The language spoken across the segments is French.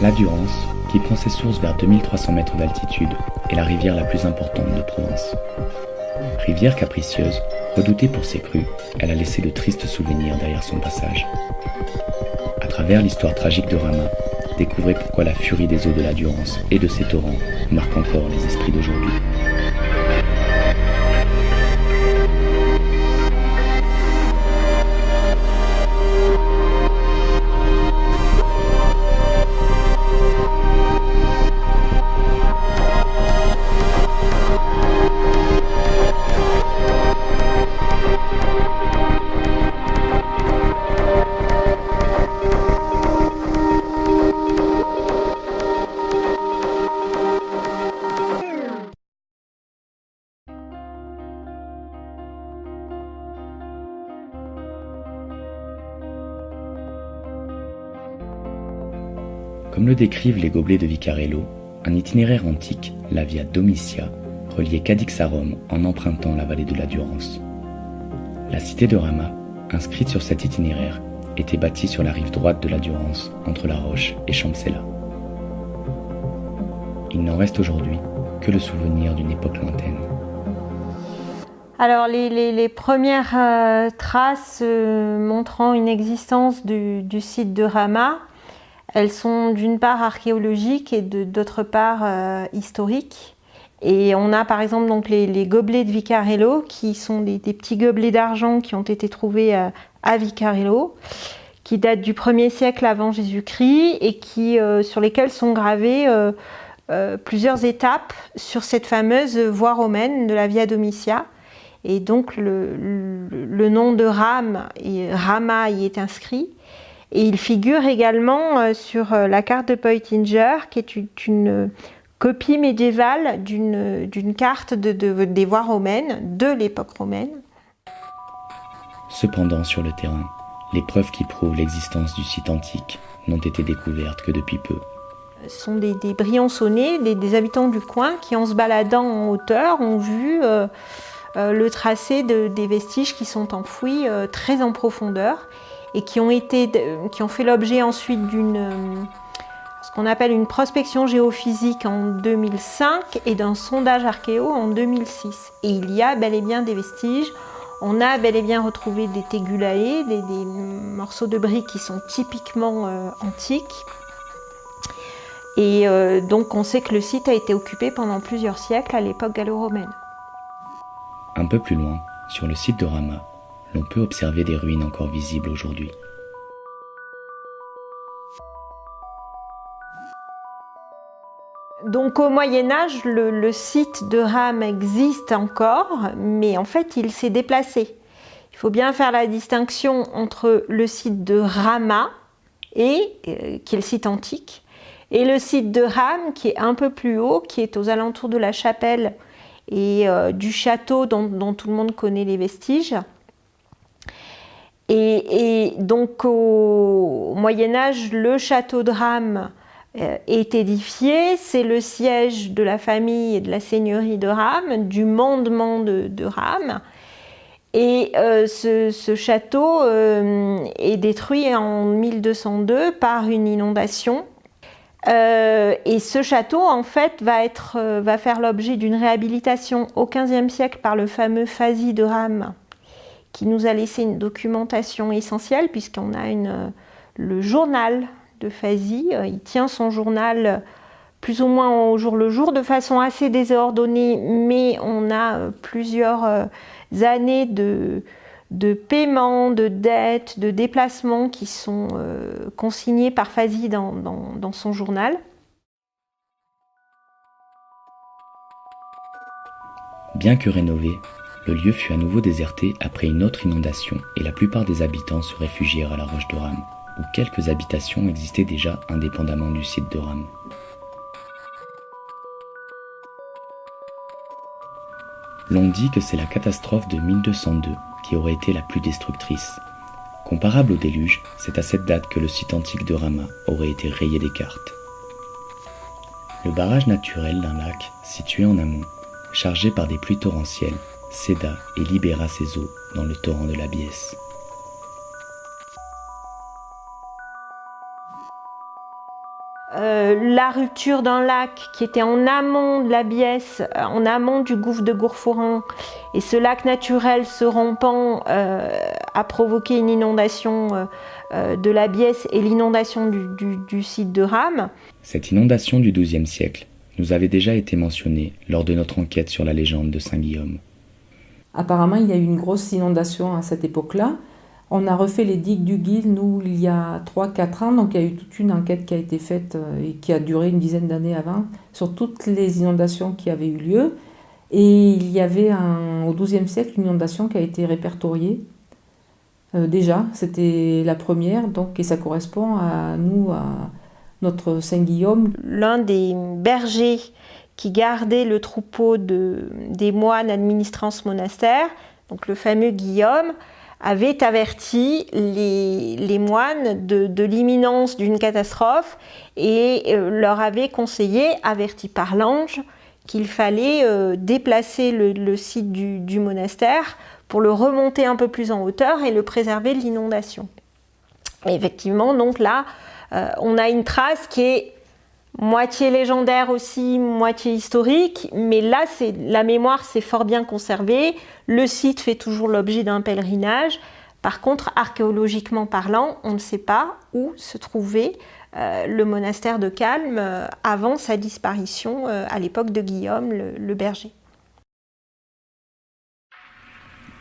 La Durance, qui prend ses sources vers 2300 mètres d'altitude, est la rivière la plus importante de Provence. Rivière capricieuse, redoutée pour ses crues, elle a laissé de tristes souvenirs derrière son passage. À travers l'histoire tragique de Rama, découvrez pourquoi la furie des eaux de la Durance et de ses torrents marque encore les esprits d'aujourd'hui. Comme le décrivent les gobelets de Vicarello, un itinéraire antique, la Via Domitia, reliait Cadix à Rome en empruntant la vallée de la Durance. La cité de Rama, inscrite sur cet itinéraire, était bâtie sur la rive droite de la Durance, entre La Roche et Champsella. Il n'en reste aujourd'hui que le souvenir d'une époque lointaine. Alors les premières traces montrant une existence du site de Rama, elles sont d'une part archéologiques et d'autre part historiques. Et on a par exemple donc les gobelets de Vicarello, qui sont des petits gobelets d'argent qui ont été trouvés à Vicarello, qui datent du 1er siècle avant Jésus-Christ et sur lesquels sont gravées plusieurs étapes sur cette fameuse voie romaine de la Via Domitia. Et donc le nom de Rama y est inscrit. Et il figure également sur la carte de Peutinger, qui est une copie médiévale d'une carte des voies romaines, de l'époque romaine. Cependant, sur le terrain, les preuves qui prouvent l'existence du site antique n'ont été découvertes que depuis peu. Ce sont des Briançonnais, des habitants du coin, qui en se baladant en hauteur ont vu le tracé des vestiges qui sont enfouis très en profondeur et qui ont fait l'objet ensuite ce qu'on appelle une prospection géophysique en 2005 et d'un sondage archéo en 2006. Et il y a bel et bien des vestiges. On a bel et bien retrouvé des tegulae, des morceaux de briques qui sont typiquement antiques. Et donc on sait que le site a été occupé pendant plusieurs siècles à l'époque gallo-romaine. Un peu plus loin, sur le site de Rama, l'on peut observer des ruines encore visibles aujourd'hui. Donc au Moyen-Âge, le site de Rame existe encore, mais en fait il s'est déplacé. Il faut bien faire la distinction entre le site de Rama, qui est le site antique, et le site de Rame qui est un peu plus haut, qui est aux alentours de la chapelle et du château dont tout le monde connaît les vestiges. Et donc au Moyen-Âge, le château de Rame est édifié, c'est le siège de la famille et de la seigneurie de Rame, du mandement de Rame. Et ce château est détruit en 1202 par une inondation. Et ce château, en fait, va faire l'objet d'une réhabilitation au XVe siècle par le fameux Fazi de Rame, qui nous a laissé une documentation essentielle, puisqu'on a le journal de Fazi. Il tient son journal plus ou moins au jour le jour, de façon assez désordonnée, mais on a plusieurs années de paiements, de dettes, de déplacements qui sont consignés par Fazi dans son journal. Bien que rénové, le lieu fut à nouveau déserté après une autre inondation et la plupart des habitants se réfugièrent à la Roche de Rame, où quelques habitations existaient déjà indépendamment du site de Rame. L'on dit que c'est la catastrophe de 1202 qui aurait été la plus destructrice. Comparable au déluge, c'est à cette date que le site antique de Rama aurait été rayé des cartes. Le barrage naturel d'un lac, situé en amont, chargé par des pluies torrentielles, céda et libéra ses eaux dans le torrent de la Biesse. la rupture d'un lac qui était en amont de la Biesse, en amont du gouffre de Gourfourin, et ce lac naturel se rompant a provoqué une inondation de la Biesse et l'inondation du site de Rame. Cette inondation du XIIe siècle nous avait déjà été mentionnée lors de notre enquête sur la légende de Saint-Guillaume. Apparemment, il y a eu une grosse inondation à cette époque-là. On a refait les digues du Guil, nous, il y a 3-4 ans, donc il y a eu toute une enquête qui a été faite et qui a duré une dizaine d'années avant, sur toutes les inondations qui avaient eu lieu. Et il y avait au XIIe siècle une inondation qui a été répertoriée. Déjà, c'était la première, donc, et ça correspond à nous, à notre Saint-Guillaume. L'un des bergers qui gardait le troupeau des moines administrant ce monastère, donc le fameux Guillaume, avait averti les moines de l'imminence d'une catastrophe et leur avait conseillé, averti par l'ange, qu'il fallait déplacer le site du monastère pour le remonter un peu plus en hauteur et le préserver de l'inondation. Et effectivement, donc là, on a une trace qui est moitié légendaire aussi, moitié historique, mais là, la mémoire s'est fort bien conservée. Le site fait toujours l'objet d'un pèlerinage. Par contre, archéologiquement parlant, on ne sait pas où se trouvait le monastère de Calme avant sa disparition à l'époque de Guillaume le berger.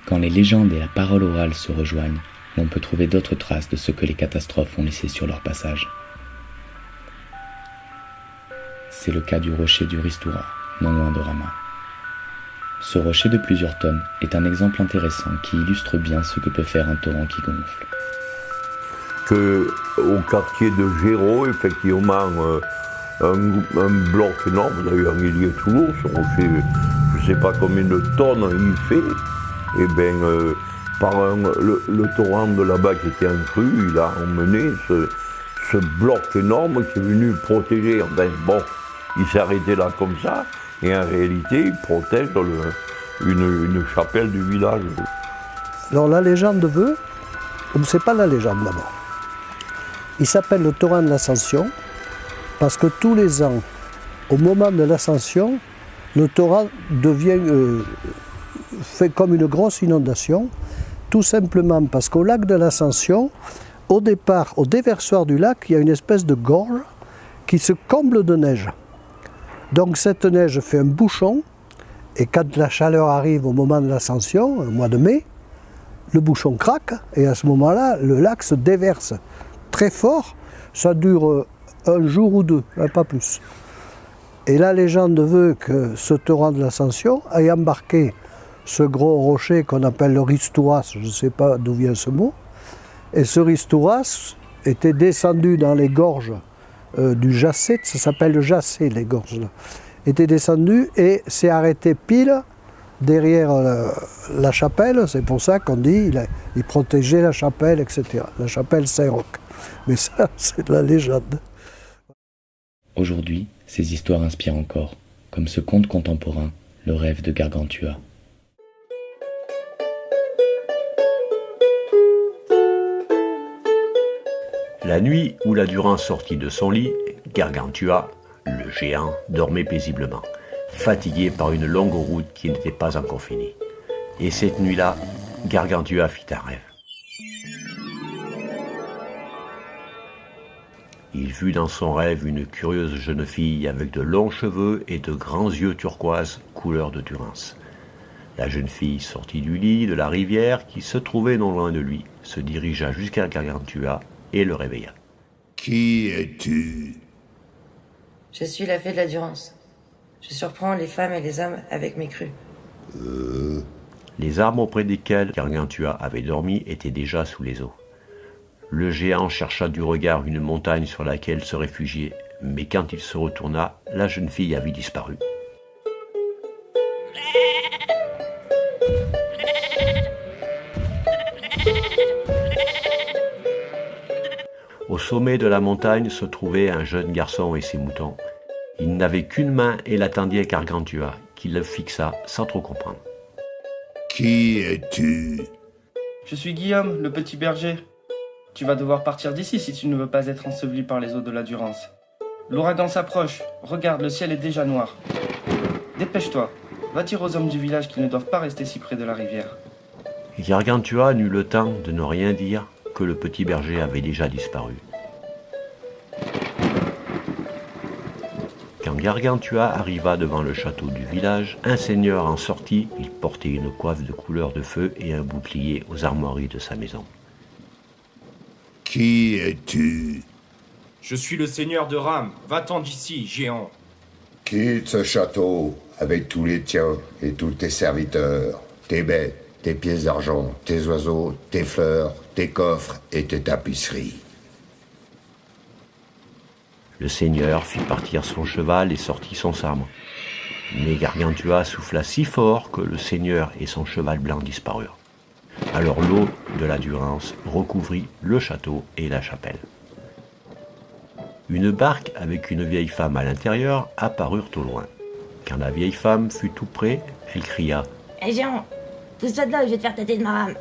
Quand les légendes et la parole orale se rejoignent, on peut trouver d'autres traces de ce que les catastrophes ont laissé sur leur passage. C'est le cas du rocher du Ristoura, non loin de Rama. Ce rocher de plusieurs tonnes est un exemple intéressant qui illustre bien ce que peut faire un torrent qui gonfle. Au quartier de Géraud, effectivement, un bloc énorme, d'ailleurs il y est toujours, ce rocher, je ne sais pas combien de tonnes il fait, et bien par le torrent de là-bas qui était en crue, il a emmené ce bloc énorme qui est venu protéger, enfin bon, il s'est arrêté là comme ça, et en réalité, il protège une chapelle du village. Alors la légende veut, on ne sait pas la légende d'abord. Il s'appelle le torrent de l'Ascension, parce que tous les ans, au moment de l'Ascension, le torrent fait comme une grosse inondation, tout simplement parce qu'au lac de l'Ascension, au départ, au déversoir du lac, il y a une espèce de gorge qui se comble de neige. Donc cette neige fait un bouchon, et quand la chaleur arrive au moment de l'ascension, au mois de mai, le bouchon craque, et à ce moment-là, le lac se déverse très fort. Ça dure un jour ou deux, pas plus. Et la légende veut que ce torrent de l'ascension ait embarqué ce gros rocher qu'on appelle le Ristouras, je ne sais pas d'où vient ce mot, et ce Ristouras était descendu dans les gorges du Jacet, ça s'appelle le Jacet, les gorges là, était descendu et s'est arrêté pile derrière la chapelle. C'est pour ça qu'on dit il protégeait la chapelle, etc. La chapelle Saint-Roch. Mais ça, c'est de la légende. Aujourd'hui, ces histoires inspirent encore, comme ce conte contemporain, Le rêve de Gargantua. La nuit où la Durance sortit de son lit, Gargantua, le géant, dormait paisiblement, fatigué par une longue route qui n'était pas encore finie. Et cette nuit-là, Gargantua fit un rêve. Il vit dans son rêve une curieuse jeune fille avec de longs cheveux et de grands yeux turquoise couleur de Durance. La jeune fille sortit du lit de la rivière qui se trouvait non loin de lui, se dirigea jusqu'à Gargantua et le réveilla. « Qui es-tu » ? Je suis la fée de la Durance. Je surprends les femmes et les hommes avec mes crues. Les arbres auprès desquels Gargantua avait dormi étaient déjà sous les eaux. Le géant chercha du regard une montagne sur laquelle se réfugier, mais quand il se retourna, la jeune fille avait disparu. Au sommet de la montagne se trouvait un jeune garçon et ses moutons. Il n'avait qu'une main et l'attendait Gargantua, qui le fixa sans trop comprendre. « Qui es-tu » ? Je suis Guillaume, le petit berger. Tu vas devoir partir d'ici si tu ne veux pas être enseveli par les eaux de la Durance. L'ouragan s'approche. Regarde, le ciel est déjà noir. Dépêche-toi. Va dire aux hommes du village qu'ils ne doivent pas rester si près de la rivière. Gargantua n'eut le temps de ne rien dire que le petit berger avait déjà disparu. Quand Gargantua arriva devant le château du village, un seigneur en sortit. Il portait une coiffe de couleur de feu et un bouclier aux armoiries de sa maison. Qui es-tu? Je suis le seigneur de Ram. Va-t'en d'ici, géant. Quitte ce château avec tous les tiens et tous tes serviteurs, tes bêtes, tes pièces d'argent, tes oiseaux, tes fleurs, tes coffres et tes tapisseries. Le seigneur fit partir son cheval et sortit son sabre. Mais Gargantua souffla si fort que le seigneur et son cheval blanc disparurent. Alors l'eau de la Durance recouvrit le château et la chapelle. Une barque avec une vieille femme à l'intérieur apparurent au loin. Quand la vieille femme fut tout près, elle cria « Hé géant, pousse-toi de là ou je vais te faire tâter de ma rame !»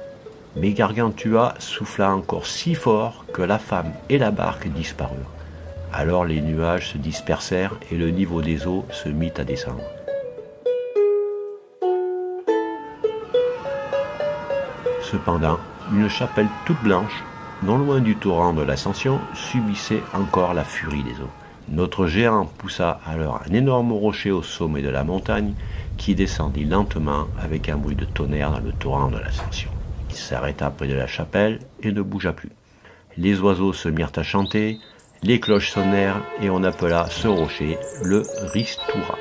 Mais Gargantua souffla encore si fort que la femme et la barque disparurent. Alors les nuages se dispersèrent et le niveau des eaux se mit à descendre. Cependant, une chapelle toute blanche, non loin du torrent de l'Ascension, subissait encore la furie des eaux. Notre géant poussa alors un énorme rocher au sommet de la montagne qui descendit lentement avec un bruit de tonnerre dans le torrent de l'Ascension. Il s'arrêta près de la chapelle et ne bougea plus. Les oiseaux se mirent à chanter, les cloches sonnèrent et on appela ce rocher le Ristoura.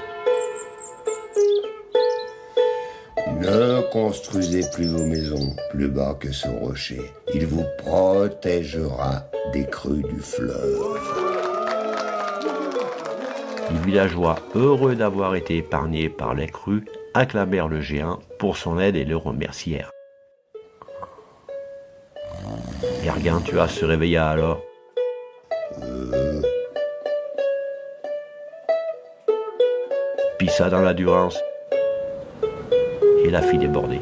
Ne construisez plus vos maisons plus bas que ce rocher. Il vous protégera des crues du fleuve. Les villageois, heureux d'avoir été épargnés par les crues, acclamèrent le géant pour son aide et le remercièrent. Gargantua se réveilla alors. Pissa dans la Durance et la fit déborder.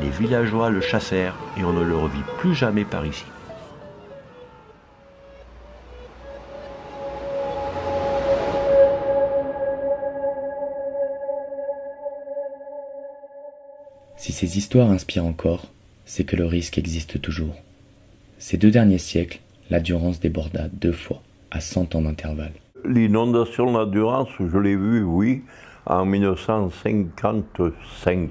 Les villageois le chassèrent et on ne le revit plus jamais par ici. Si ces histoires inspirent encore, c'est que le risque existe toujours. Ces 2 derniers siècles, la Durance déborda 2 fois, à 100 ans d'intervalle. L'inondation de la Durance, je l'ai vue, oui, en 1955.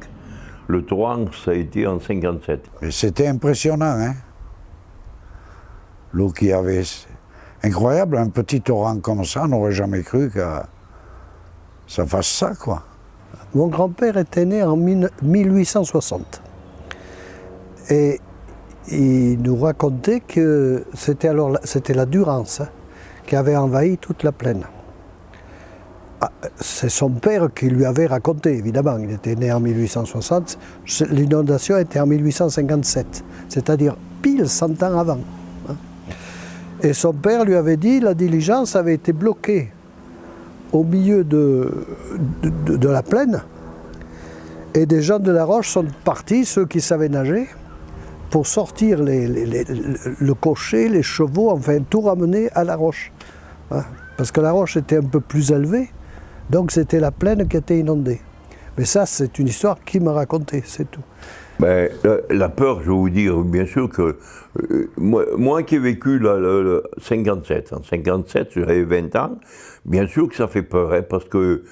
Le torrent, ça a été en 1957. Mais c'était impressionnant, hein. L'eau qu'il y avait, c'est incroyable, un petit torrent comme ça, on n'aurait jamais cru que ça fasse ça, quoi. Mon grand-père était né en 1860. Et il nous racontait que c'était la Durance qui avait envahi toute la plaine. Ah, c'est son père qui lui avait raconté, évidemment. Il était né en 1860. L'inondation était en 1857, c'est-à-dire pile 100 ans avant. Et son père lui avait dit que la diligence avait été bloquée au milieu de la plaine. Et des gens de la Roche sont partis, ceux qui savaient nager, pour sortir le cocher, les chevaux, enfin tout ramener à la Roche. Parce que la Roche était un peu plus élevée, donc c'était la plaine qui était inondée. Mais ça, c'est une histoire qu'il m'a racontée, c'est tout. Ben, la peur, je vais vous dire, bien sûr que moi qui ai vécu le 57, en 57, j'avais 20 ans, bien sûr que ça fait peur, hein, parce que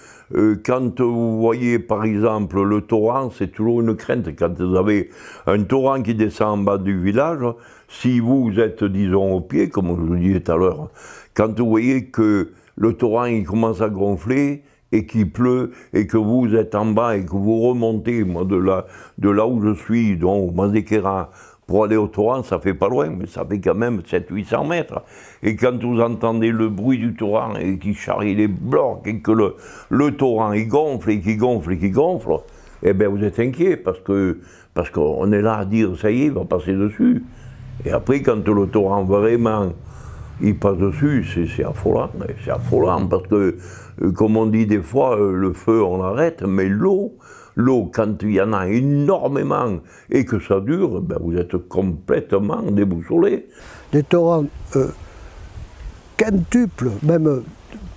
quand vous voyez par exemple le torrent, c'est toujours une crainte. Quand vous avez un torrent qui descend en bas du village, si vous êtes, disons, au pied, comme je vous disais tout à l'heure, quand vous voyez que le torrent il commence à gonfler, et qu'il pleut, et que vous êtes en bas, et que vous remontez, moi, de là où je suis, donc au Mazékéra, pour aller au torrent, ça fait pas loin, mais ça fait quand même 700-800 mètres. Et quand vous entendez le bruit du torrent, et qui charrie les blocs, et que le torrent, il gonfle, et qu'il gonfle, et qu'il gonfle, eh bien, vous êtes inquiet, parce qu'on est là à dire, ça y est, il va passer dessus. Et après, quand le torrent, vraiment, il passe dessus, c'est affolant, parce que, comme on dit des fois, le feu on l'arrête, mais l'eau l'eau, quand il y en a énormément et que ça dure, ben vous êtes complètement déboussolé. Les torrents quintuplent, même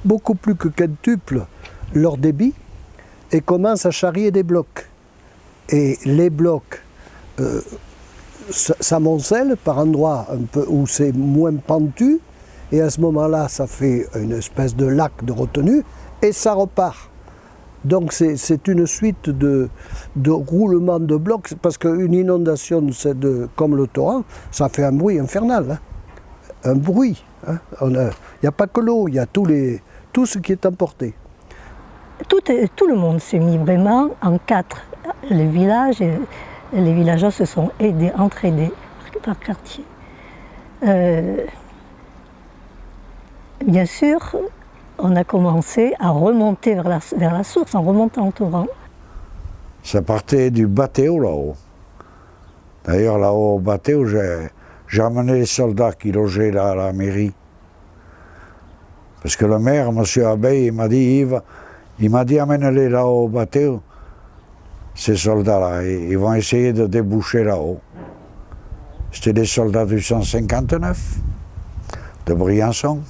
beaucoup plus que quintuplent leur débit et commencent à charrier des blocs. Et les blocs s'amoncellent par endroits un peu où c'est moins pentu, et à ce moment-là, ça fait une espèce de lac de retenue, et ça repart. Donc c'est une suite de roulements de blocs, parce qu'une inondation comme le torrent, ça fait un bruit infernal, hein. Un bruit. Hein. Il n'y a pas que l'eau, il y a tout ce qui est emporté. Tout le monde s'est mis vraiment en quatre. Les villages, les villageois se sont entraînés par quartier. Bien sûr, on a commencé à remonter vers la source, en remontant en torrent. Ça partait du Battéo là-haut. D'ailleurs, là-haut au Battéo, j'ai amené les soldats qui logeaient là à la mairie. Parce que le maire, M. Abeille, il m'a dit, Yves, amène-les là-haut au Battéo, ces soldats-là. Ils vont essayer de déboucher là-haut. C'était des soldats du 159, de Briançon.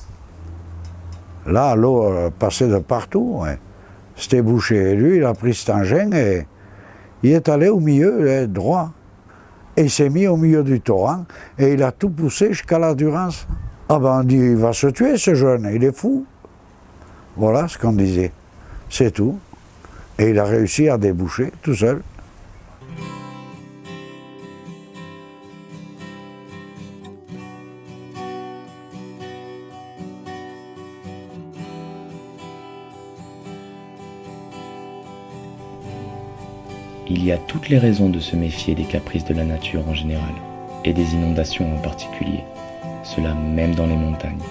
Là, l'eau passait de partout. Ouais. C'était bouché. Et lui, il a pris cet engin et il est allé au milieu, droit. Et il s'est mis au milieu du torrent et il a tout poussé jusqu'à la Durance. Ah ben on dit, il va se tuer ce jeune, il est fou. Voilà ce qu'on disait. C'est tout. Et il a réussi à déboucher tout seul. Il y a toutes les raisons de se méfier des caprices de la nature en général, et des inondations en particulier, cela même dans les montagnes.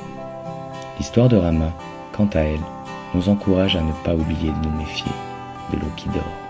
L'histoire de Rama, quant à elle, nous encourage à ne pas oublier de nous méfier de l'eau qui dort.